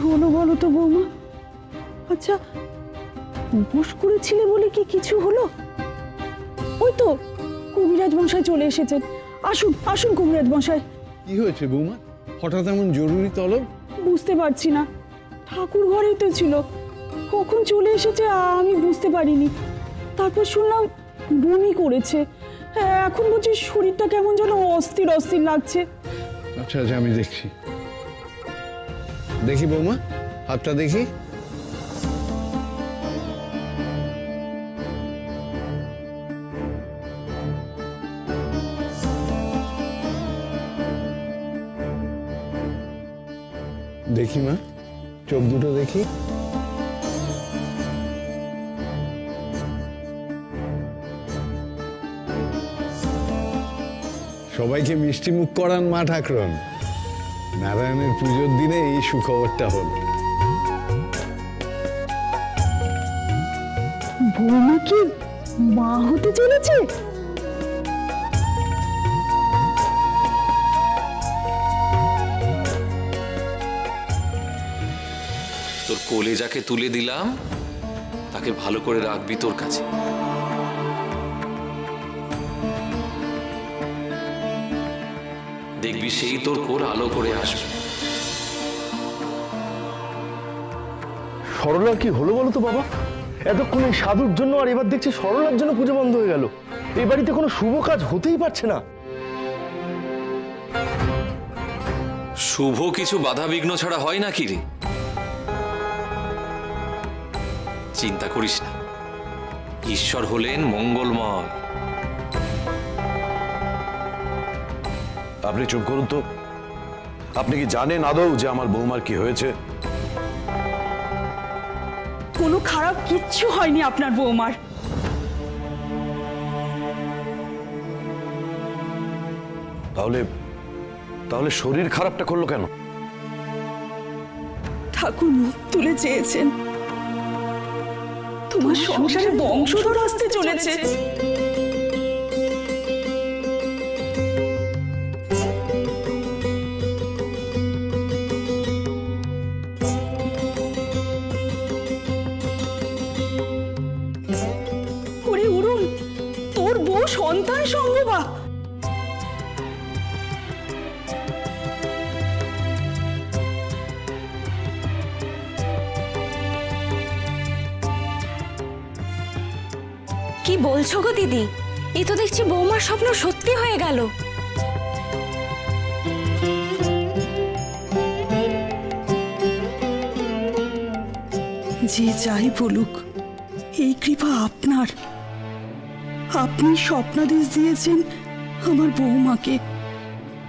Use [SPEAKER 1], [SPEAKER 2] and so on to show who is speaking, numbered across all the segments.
[SPEAKER 1] হলো বলো তো বৌমা? আচ্ছা, উপোস করেছিলে বলে কি কিছু হলো? ওই তো কবিরাজ মশাই চলে এসেছেন। আসুন আসুন কবিরাজ মশাই।
[SPEAKER 2] কি হয়েছে বৌমা? হঠাৎ এমন জরুরি তলব?
[SPEAKER 1] বুঝতে পারছি না, ঠাকুর ঘরেই তো ছিল, কখন চলে এসেছে আমি বুঝতে পারিনি। তারপর শুনলাম বমি করেছে। এখন বুঝি শরীরটা কেমন যেন অস্থির অস্থির লাগছে।
[SPEAKER 2] আচ্ছা আচ্ছা, আমি দেখছি। দেখি বৌমা, হাতটা দেখি। দেখি মা, চোখ দুটো দেখি। সবাইকে মিষ্টি মুখ করান মা ঠাকরন। নারায়ণের পুজোর দিনে এই সুখবরটা হল।
[SPEAKER 1] বৌমা কি মা হতে চলেছে?
[SPEAKER 3] তোর কোলে যাকে তুলে দিলাম তাকে ভালো করে রাখবি তোর কাছে। দেখবি সেই তোর কোল আলো করে আসবে।
[SPEAKER 4] সরলার কি হলো বলো তো বাবা? এতক্ষণ এই সাধুর জন্য আর এবার দেখছি সরলার জন্য পুজো বন্ধ হয়ে গেল। এই বাড়িতে কোনো শুভ কাজ হতেই পারছে না।
[SPEAKER 3] শুভ কিছু বাধা বিঘ্ন ছাড়া হয় না কি রে? চিন্তা করিস না, ঈশ্বর হলেন মঙ্গলময়।
[SPEAKER 5] আপনি চুপ করুন তো। আপনি কি জানেন আদৌ যে আমার বৌমার কি হয়েছে?
[SPEAKER 1] কোনো খারাপ কিচ্ছু হয়নি আপনার বৌমার।
[SPEAKER 5] তাহলে তাহলে শরীর খারাপটা করলো কেন?
[SPEAKER 1] ঠাকুর মুখ তুলে চেয়েছেন, তোমার সংসারে বংশধর আসতে চলেছে। ওরে অরুণ, তোর বউ সন্তান সম্ভবা।
[SPEAKER 6] কি বলছো গো দিদি? এ তো দেখছি বৌমার স্বপ্ন সত্যি হয়ে গেল।
[SPEAKER 1] যে যাই বলুক, এই কৃপা আপনার। আপনি স্বপ্নাদেশ দিয়েছেন আমার বৌমাকে,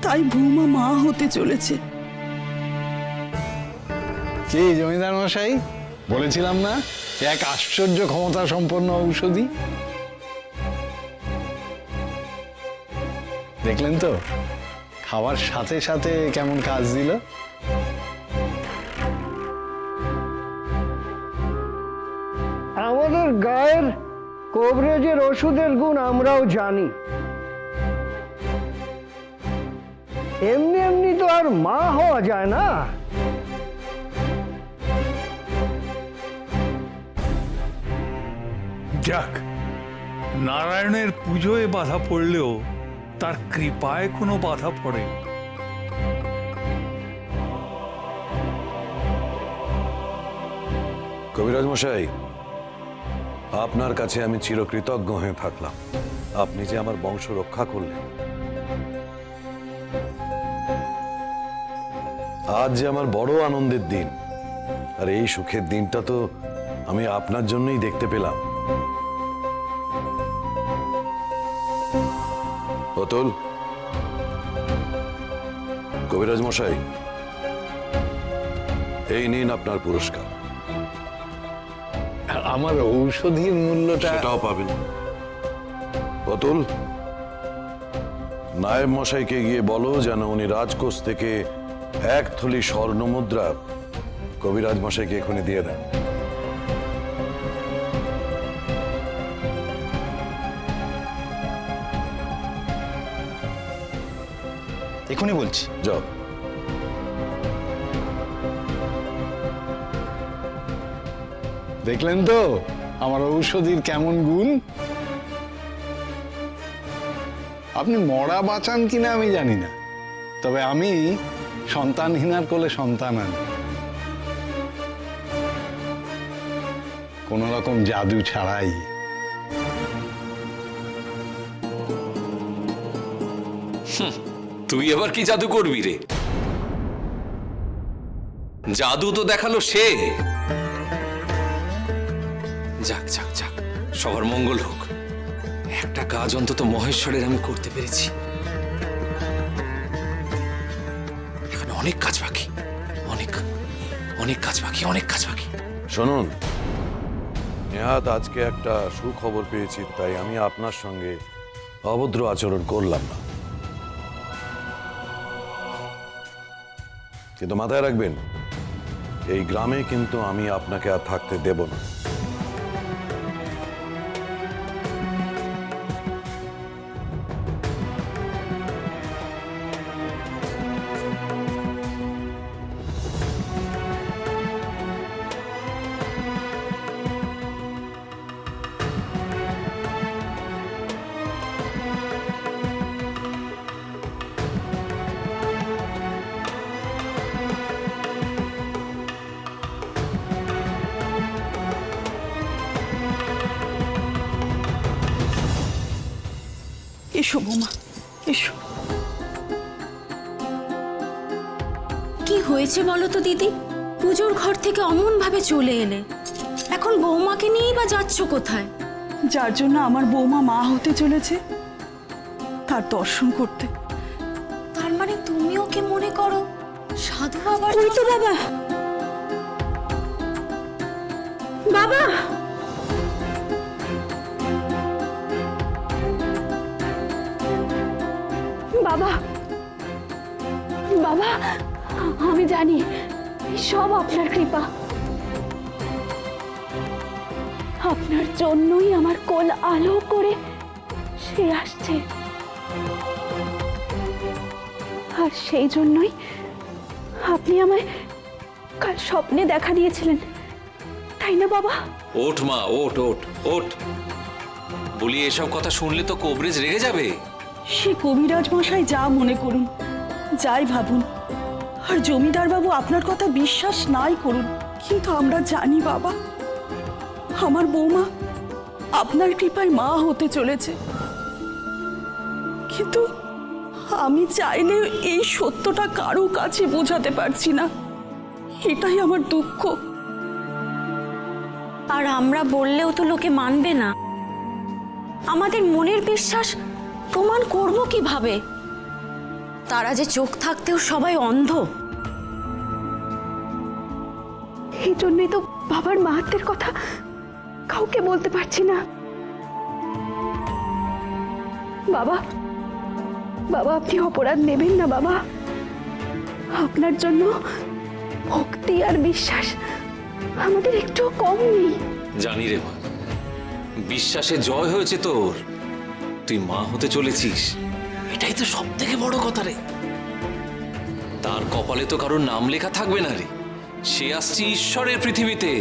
[SPEAKER 1] তাই বৌমা মা হতে চলেছে।
[SPEAKER 2] কি জমিদার মশাই, বলেছিলাম না এক আশ্চর্য ক্ষমতা সম্পন্ন ঔষধি? দেখলেন তো খাওয়ার সাথে সাথে কেমন কাজ দিল।
[SPEAKER 7] আমাদের গায়ের কবরেজের ওষুধের গুণ আমরাও জানি। এমনি এমনি তো আর মা হওয়া যায় না।
[SPEAKER 8] যাক, নারায়ণের পুজোয় বাধা পড়লেও তার কৃপায় কোনো বাধা পড়ে।
[SPEAKER 5] কবিরাজ মশাই, আপনার কাছে আমি চিরকৃতজ্ঞ হয়ে থাকলাম। আপনি যে আমার বংশ রক্ষা করলেন। আজ যে আমার বড় আনন্দের দিন, আর এই সুখের দিনটা তো আমি আপনার জন্যই দেখতে পেলাম। অতুল, কবিরাজ মশাই, এই নিন আপনার পুরস্কার।
[SPEAKER 2] আমার ঔষধির মূল্যটা
[SPEAKER 5] সেটাও পাবেন। অতুল, নায়েব মশাইকে গিয়ে বলো যেন উনি রাজকোষ থেকে 1 থলি স্বর্ণ মুদ্রা কবিরাজ মশাইকে এখনই দিয়ে দেন।
[SPEAKER 4] এখনই বলছি।
[SPEAKER 5] যাও।
[SPEAKER 2] দেখলেন তো আমার ঔষধির কেমন গুণ। আপনি মরা বাঁচান কিনা আমি জানি না, তবে আমি সন্তানহীনার কোলে সন্তান আনি, কোন রকম জাদু ছাড়াই।
[SPEAKER 3] তুই এবার কি জাদু করবি রে? জাদু তো দেখালো সে। যাক যাক যাক, সবার মঙ্গল হোক। একটা কাজ অন্তত মহেশ্বরের আমি করতে পেরেছি। এখন অনেক কাজ বাকি, অনেক অনেক কাজ বাকি, অনেক কাজ বাকি।
[SPEAKER 5] শুনুন, নেহাত আজকে একটা সুখবর পেয়েছি, তাই আমি আপনার সঙ্গে অভদ্র আচরণ করলাম না। কিন্তু মাথায় রাখবেন, এই গ্রামে কিন্তু আমি আপনাকে আর থাকতে দেব না।
[SPEAKER 1] এসো বৌমা, এসো।
[SPEAKER 6] কি হয়েছে বলো তো দিদি? পুজোর ঘর থেকে অমন ভাবে চলে এলে, এখন বৌমাকে নিয়েই বা যাচ্ছ কোথায়?
[SPEAKER 1] যার জন্য আমার বৌমা মা হতে চলেছে তার দর্শন করতে।
[SPEAKER 6] তার মানে তুমি ওকে মনে করো সাধু বাবার? ওই তো বাবা। বাবা,
[SPEAKER 9] বাবা, বাবা, আমি জানি সব আপনার কৃপা। আপনার জন্যই আমার কোল আলো করে সে আসছে, আর সেই জন্যই আপনি আমায় কাল স্বপ্নে দেখা দিয়েছিলেন, তাই না বাবা?
[SPEAKER 3] ওঠ মা, ওঠ ওঠ ওঠ। বলি, এসব কথা শুনলে তো কবরেজ রেগে যাবে।
[SPEAKER 1] সে কবিরাজ মশাই যা মনে করুন, যাই ভাবুন, আর জমিদার বাবু আপনার কথা বিশ্বাস নাই করুন, কিন্তু আমরা জানি বাবা, আমার বৌমা আপনার কৃপায় মা হতে চলেছে। কিন্তু আমি চাইলে এই সত্যটা কারো কাছে বোঝাতে পারছি না, এটাই আমার দুঃখ।
[SPEAKER 6] আর আমরা বললেও তো লোকে মানবে না। আমাদের মনের বিশ্বাস প্রমাণ করব কিভাবে? তারা যে চোখ থাকতেও সবাই অন্ধ।
[SPEAKER 9] এই জন্যই তো বাবার মাহাত্মের কথা কাউকে বলতে পারছি না। বাবা, বাবা, আপনি অপরাধ নেবেন না বাবা। আপনার জন্য ভক্তি আর বিশ্বাস আমাদের একটু কম নেই।
[SPEAKER 3] জানি রে মা, বিশ্বাসে জয় হয়েছে তোর। তুই মা হতে চলেছিস, এটাই তো সব থেকে বড় কথা রে। তার কপালে তো কারোর নাম লেখা থাকবে না রে। সে আসছে ঈশ্বরের পৃথিবীতে,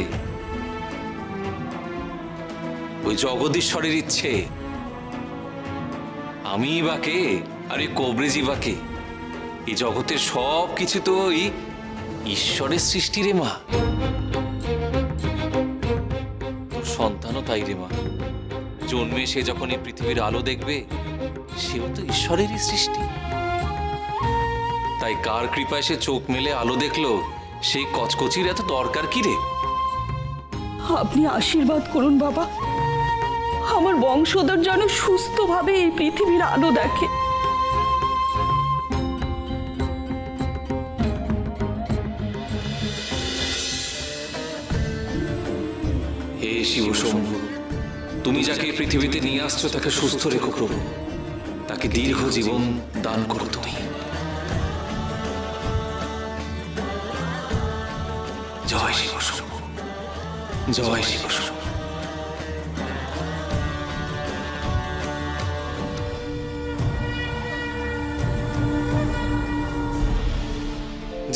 [SPEAKER 3] ওই জগদীশ্বরের ইচ্ছে। আমি বা কে, আর এই কবরেজি বা কে? এই জগতের সব কিছু তো ওই ঈশ্বরের সৃষ্টি রে মা। তোর সন্তানও তাই রে মা। জন্মে সে যখন এই পৃথিবীর আলো দেখবে, সেও তো ঈশ্বরেরই সৃষ্টি। তাই কার কৃপায় সে চোখ মেলে আলো দেখলো, সেই কচকচির এত দরকার কি রে?
[SPEAKER 1] আপনি আশীর্বাদ করুন বাবা, আমার বংশধর যেন সুস্থভাবে এই পৃথিবীর আলো দেখে।
[SPEAKER 3] হে শিব শম্ভু, তুমি যাকে এই পৃথিবীতে নিয়ে আসছো তাকে সুস্থ রেখো প্রভু। তাকে দীর্ঘ জীবন দান করো তুমি। জয় শিব শম্ভু, জয় শিব শম্ভু।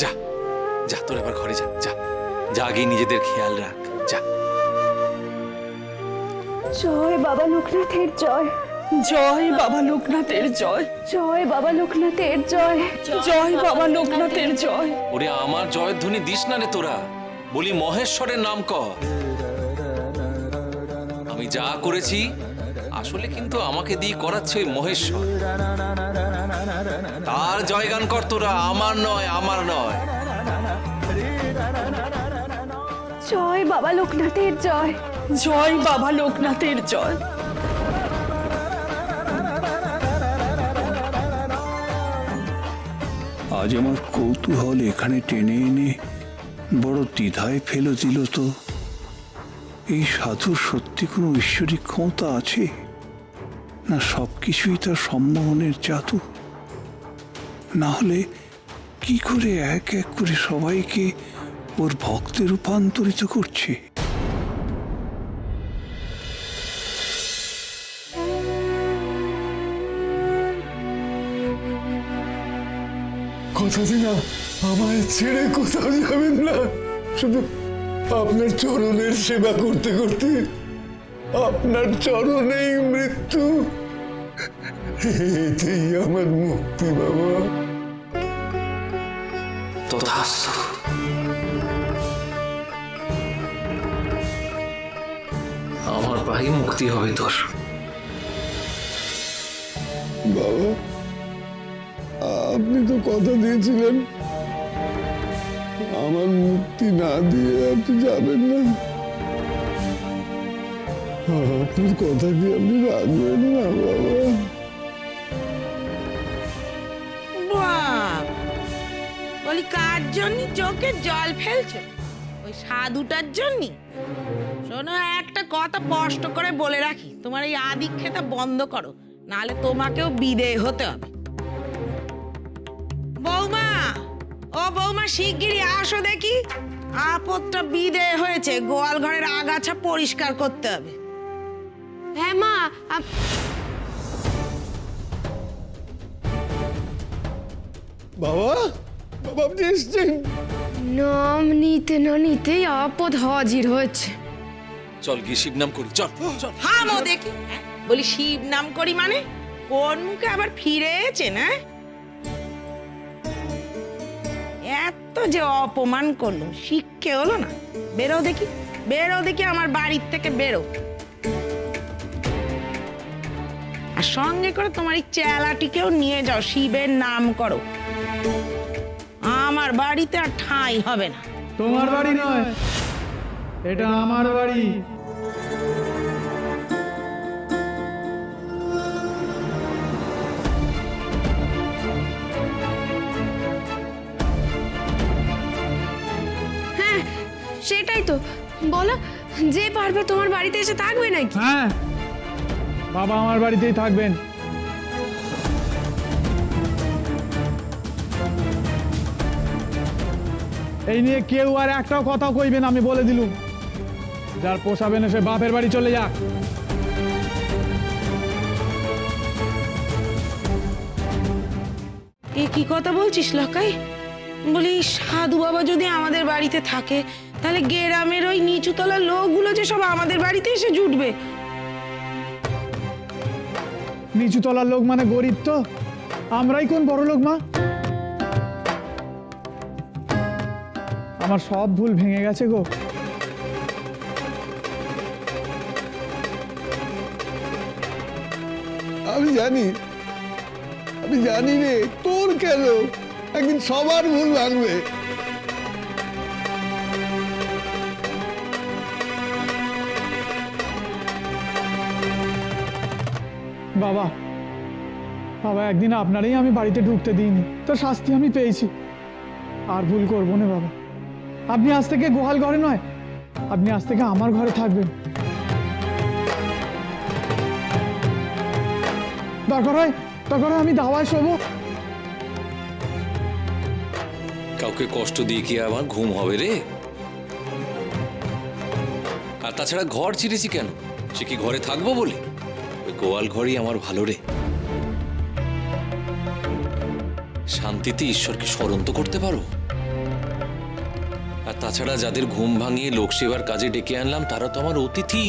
[SPEAKER 3] যা যা, তোর এবার ঘরে যা, যা যা, গিয়ে নিজেদের খেয়াল রাখ, যা।
[SPEAKER 9] জয় বাবা লোকনাথের জয়,
[SPEAKER 1] জয় বাবা লোকনাথের জয়,
[SPEAKER 9] জয় বাবা লোকনাথের জয়,
[SPEAKER 1] জয় বাবা লোকনাথের জয়।
[SPEAKER 3] ওরে আমার জয়ধ্বনি দিস না রে তোরা, বলি মহেশ্বরের নাম কর। আমি যা করেছি আসলে কিন্তু আমাকে দিয়ে করাচ্ছে ওই মহেশ্বর। তার জয়গান কর তোরা, আমার নয়, আমার নয়।
[SPEAKER 9] জয় বাবা লোকনাথের জয়,
[SPEAKER 1] জয় বাবা লোকনাথের জয়।
[SPEAKER 8] আজ আমার কৌতূহল এখানে টেনে এনে বড় দ্বিধায় ফেলে দিল তো। এই সাধুর সত্যি কোনো ঈশ্বরিক ক্ষমতা আছে, না সবকিছুই তার সম্মোহনের জাদু? না হলে কি করে এক এক করে সবাইকে ওর ভক্তে রূপান্তরিত করছে?
[SPEAKER 4] কথা দিলাম আমায় ছেড়ে কোথাও যাবেন না, শুধু আপনার চরণের সেবা করতে করতে আপনার চরণেই মৃত্যু, এতেই আমার মুক্তি বাবা।
[SPEAKER 3] তথাস্তু। আমার ভাই মুক্তি হবে তোর।
[SPEAKER 4] বাবা, আপনি তো কথা দিয়েছিলেন আমার মুক্তি না দিয়ে আপনি যাবেন না। আপনার কথা কি আপনি রাখবেন না বাবা?
[SPEAKER 10] বলি কার জন্য চোখে জল ফেলছো? ওই সাধুটার জন্য? শোনো, একটা কথা স্পষ্ট করে বলে রাখি, তোমার এই আদিক্ষেতা বন্ধ করো, নাহলে তোমাকেও বিদেয় হতে হবে। বৌমা, ও বৌমা, শিগগিরই আসো দেখি। আপদটা বিদেয় হয়েছে, গোয়াল ঘরের আগাছা পরিষ্কার করতে হবে।
[SPEAKER 9] হ্যাঁ মা,
[SPEAKER 4] বাবা, বাবা আপনি এসছেন?
[SPEAKER 9] নাম নিতে না নিতেই আপদ হাজির হয়েছে।
[SPEAKER 3] চল গিয়ে শিব নাম করি, চল চল।
[SPEAKER 10] থামো দেখি। বলি শিব নাম করি মানে? কোন মুখে আবার ফিরে এসেছে না? এত যে অপমান করলো, শিক্ষে হলো না? বেরো দেখি, বেরো দেখি আমার বাড়ির থেকে, বেরো। আর সঙ্গে করে তোমার এই চেলাটিকেও নিয়ে যাও, শিবের নাম করো। আমার বাড়িতে আর ঠাঁই হবে না।
[SPEAKER 11] তোমার বাড়ি নয়, এটা আমার বাড়ি।
[SPEAKER 9] হ্যাঁ সেটাই তো, বলো যে পারবে তোমার বাড়িতে এসে থাকবে নাকি?
[SPEAKER 11] হ্যাঁ, বাবা আমার বাড়িতেই থাকবেন। এই নিয়ে কেউ আর একটাও কথা কইবেন, আমি বলে দিলুম। যার পোষাবে না সে বাপের বাড়ি চলে যাক।
[SPEAKER 10] এ কি কথা বলছিস লকাই? বলি সাধু বাবা যদি আমাদের বাড়িতে থাকে, তাহলে গ্রামের ওই নিচুতলার লোকগুলো যে সব আমাদের বাড়িতে এসে জুটবে।
[SPEAKER 11] নিচু তলার লোক মানে গরিব তো, আমরাই কোন বড় লোক মা? আমার সব ভুল ভেঙে গেছে গো।
[SPEAKER 4] আমি জানি, আমি জানি রে, তোর কেন, একদিন সবার ভুল ভাঙবে।
[SPEAKER 11] বাবা, বাবা একদিন আপনারই আমি বাড়িতে ঢুকতে দিইনি, তো শাস্তি আমি পেয়েছি। আর ভুল করবো না বাবা। আপনি আজ থেকে গোহাল ঘরে নয়, আপনি আজ থেকে আমার ঘরে থাকবেন। দরকার হয় আমি দাওয়ায় শোবো।
[SPEAKER 3] কাউকে কষ্ট দিয়ে কি আমার ঘুম হবে রে? আর তাছাড়া ঘর ছিঁড়েছি কেন? সে কি ঘরে থাকবো বলে? ওই গোয়াল ঘরই আমার ভালো রে। শান্তিতে ঈশ্বরকে স্মরণ তো করতে পারো। আর তাছাড়া যাদের ঘুম ভাঙিয়ে লোকসেবার কাজে ডেকে আনলাম, তারা তো আমার অতিথি।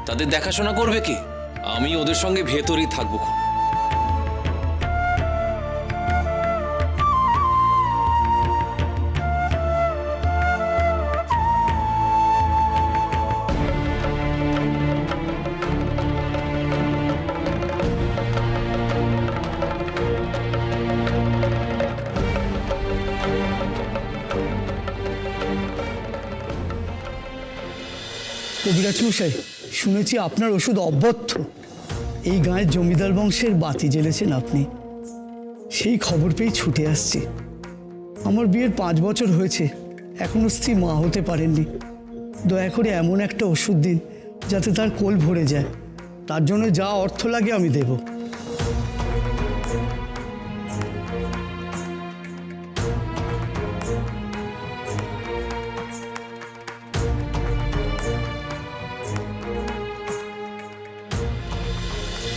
[SPEAKER 3] তাদের দেখাশোনা করবে কে? আমি ওদের সঙ্গে ভেতরেই থাকবো।
[SPEAKER 12] কবিরাজ মশাই, শুনেছি আপনার ওষুধ অব্যর্থ। এই গাঁয়ের জমিদার বংশের বাতি জ্বেলেছেন আপনি। সেই খবর পেয়ে ছুটে আসছি। আমার বিয়ের 5 বছর হয়েছে, এখনো স্ত্রী মা হতে পারেননি। দয়া করে এমন একটা ওষুধ দিন যাতে তার কোল ভরে যায়। তার জন্য যা অর্থ লাগে আমি দেব।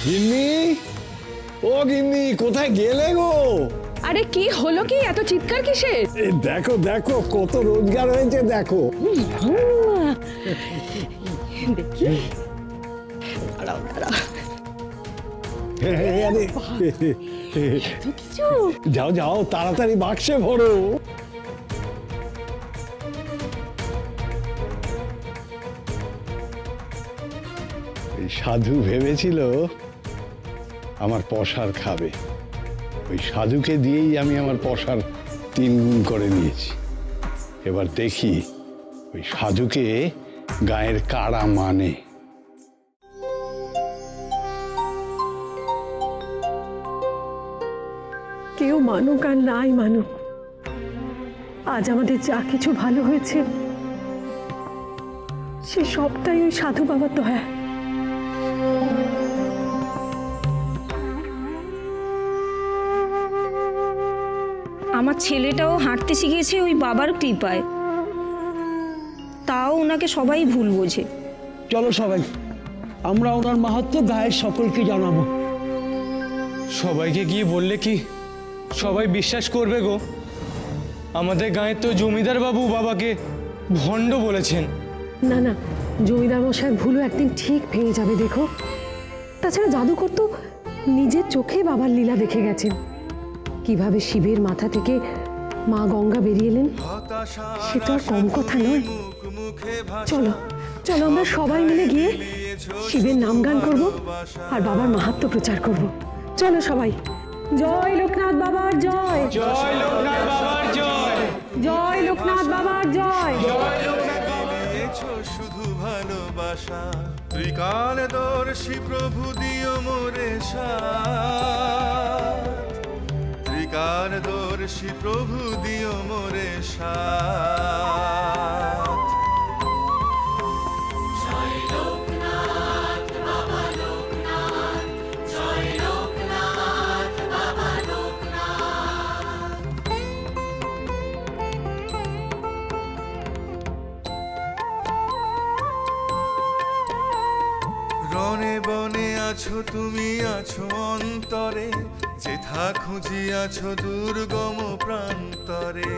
[SPEAKER 4] গিন্নি, ও গিন্নি, কোথায় গেলে গো?
[SPEAKER 9] আরে কি হলো, কি এত চিৎকার কিসের?
[SPEAKER 4] এই দেখো দেখো কত রোজগার হয়েছে দেখো।
[SPEAKER 9] দেখি
[SPEAKER 4] আরে, যাও যাও তাড়াতাড়ি বাক্সে ভরো। এই সাধু ভেবেছিল আমার পসার খাবে। ওই সাধুকে দিয়েই আমি আমার পসার 3 গুণ করে নিয়েছি। এবার দেখি ওই সাধুকে গায়ের কারা মানে।
[SPEAKER 9] কেউ মানুক আর নাই মানুক, আজ আমাদের যা কিছু ভালো হয়েছে সে সবটাই ওই সাধু বাবার দয়া।
[SPEAKER 6] আমার ছেলেটাও হাঁটতে শিখেছে ওই বাবার কৃপায়, তাও ওনাকে সবাই ভুল বোঝে।
[SPEAKER 12] চলো সবাই, আমরা ওনার মাহাত্ম্য গায়ের সকলকে জানাবো।
[SPEAKER 11] সবাইকে গিয়ে বললে কি সবাই বিশ্বাস করবে গো? আমাদের গাঁয়ের তো জমিদার বাবু বাবাকে ভণ্ড বলেছেন।
[SPEAKER 9] না না, জমিদার মশাইয়ের ভুলও একদিন ঠিক ভেঙে যাবে দেখো। তাছাড়া জাদুকর তো নিজের চোখে বাবার লীলা দেখে গেছেন, কিভাবে শিবের মাথা থেকে মা গঙ্গা বেরিয়ে এলেন। সে তো আর কম কথা নয়। চলো চলো, আমরা সবাই মিলে গিয়ে শিবের নাম গান করব আর বাবার মাহাত্ম্য প্রচার করব। চলো সবাই। জয় লোকনাথ বাবার জয়,
[SPEAKER 11] জয় লোকনাথ বাবার জয়,
[SPEAKER 9] জয় লোকনাথ বাবার জয়।
[SPEAKER 13] শুধু ভালোবাসা ত্রিকালদর্শী প্রভু দিও মোরে সাথ, ত্রিকালদর্শী প্রভু দিও মোরে সাথ। রনে বনে আছো তুমি, আছো অন্তরে, যেথা খুঁজি আছো দুর্গম প্রান্তরে।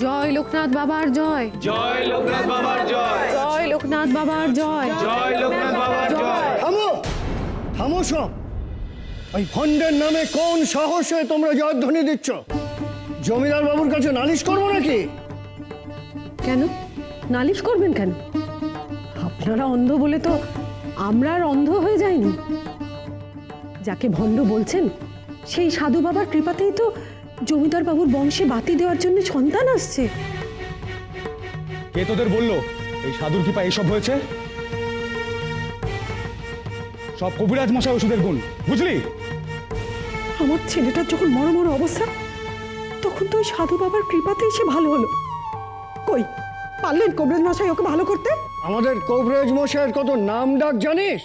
[SPEAKER 9] জয় লোকনাথ বাবার জয়,
[SPEAKER 11] জয় লোকনাথ বাবার জয়,
[SPEAKER 9] জয় লোকনাথ বাবার জয়,
[SPEAKER 11] জয় লোকনাথ বাবার জয়।
[SPEAKER 7] থামো থামো সব। ওই ভণ্ডের নামে কোন সাহসে তোমরা জয়ধ্বনি দিচ্ছ? জমিদার বাবুর কাছে নালিশ করবো নাকি?
[SPEAKER 9] কেন নালিশ করবেন কেন? আপনারা অন্ধ বলে তো আমরা আর অন্ধ হয়ে যাইনি। যাকে ভণ্ড বলছেন সেই সাধু বাবার কৃপাতেই তো জমিদার বাবুর বংশে বাতি দেওয়ার জন্য সন্তান আসছে।
[SPEAKER 11] কে তোদের বললো এই সাধুর কৃপা এইসব হয়েছে? সব কবিরাজ মশাই ওষুধের গুণ, বুঝলি?
[SPEAKER 9] আমার ছেলেটার যখন মরমর অবস্থা, তখন তো ওই সাধু বাবার কৃপাতেই সে ভালো হলো। কই পারলেন কবিরাজ মশাই ওকে ভালো করতে?
[SPEAKER 7] আমাদের কবিরাজ মশাইয়ের কত নাম ডাক জানিস?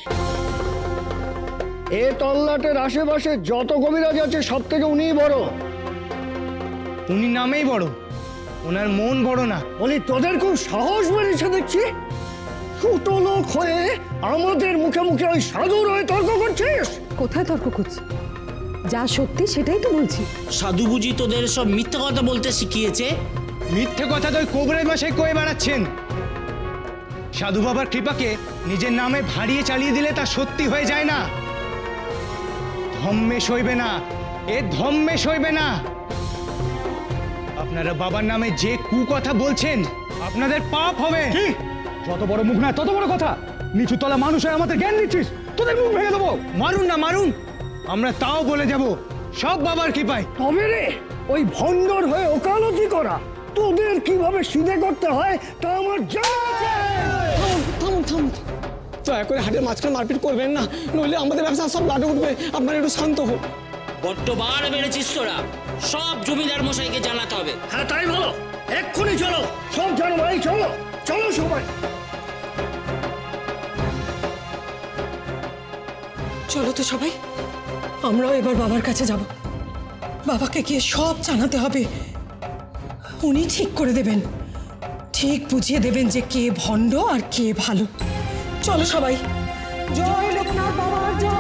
[SPEAKER 7] এ তল্লাটের আশেপাশে যত কবিরাজ আছে সব থেকে উনিই বড়।
[SPEAKER 11] উনি নামেই বড়, ওনার মন বড় না।
[SPEAKER 7] বলি তোদের খুব সাহস বেড়েছে দেখছি। ছোট লোক হয়ে আমাদের মুখে মুখে ওই সাধুর হয়ে তর্ক করছিস।
[SPEAKER 9] কোথায় তর্ক করছি? যা সত্যি সেটাই তো বলছি।
[SPEAKER 14] সাধু বুঝি তোদের সব মিথ্যা কথা বলতে শিখিয়েছে?
[SPEAKER 11] মিথ্যে কথা তো কবিরাজ মশাই কয়ে বেড়াচ্ছেন।
[SPEAKER 12] সাধু বাবার কৃপাকে নিজের নামে ভারিয়ে চালিয়ে দিলে তা সত্যি হয়ে যায় না। ধম্মে সইবে না, এ ধম্মে সইবে না। আপনারা বাবার নামে যে কুকথা বলছেন আপনাদের পাপ হবে।
[SPEAKER 11] যত বড় মুখ না তত বড় কথা, নিচু তলা মানুষ হয়ে আমাদের জ্ঞান দিচ্ছিস, তোদের মুখ ভেঙে দেবো।
[SPEAKER 12] মারুন না মারুন, আমরা তাও বলে যাব সব বাবার কৃপায়।
[SPEAKER 7] তবে রে ওই ভণ্ডর হয়ে ওকালতি করা তোদের কিভাবে সিধে করতে হয় তা আমার জানা আছে।
[SPEAKER 12] থামুন থামুন, দয়া করে হাটের মাঝখানে মারপিট করবেন না, নইলে আমাদের ব্যবসা সব লাটে উঠবে। আপনারা একটু শান্ত হোক।
[SPEAKER 14] বড্ড বার বেড়েছিস তোরা, সব জমিদার মশাইকে জানাতে হবে।
[SPEAKER 7] হ্যাঁ তাই বলো, এক্ষুনি চলো, সব জানো ভাই, চলো চলো সবাই।
[SPEAKER 9] চলো তো সবাই, আমরাও এবার বাবার কাছে যাব। বাবাকে গিয়ে সব জানাতে হবে। উনি ঠিক করে দেবেন, ঠিক বুঝিয়ে দেবেন যে কে ভণ্ড আর কে ভালো। চলো সবাই, জয় লোকনাথ বাবার জয়।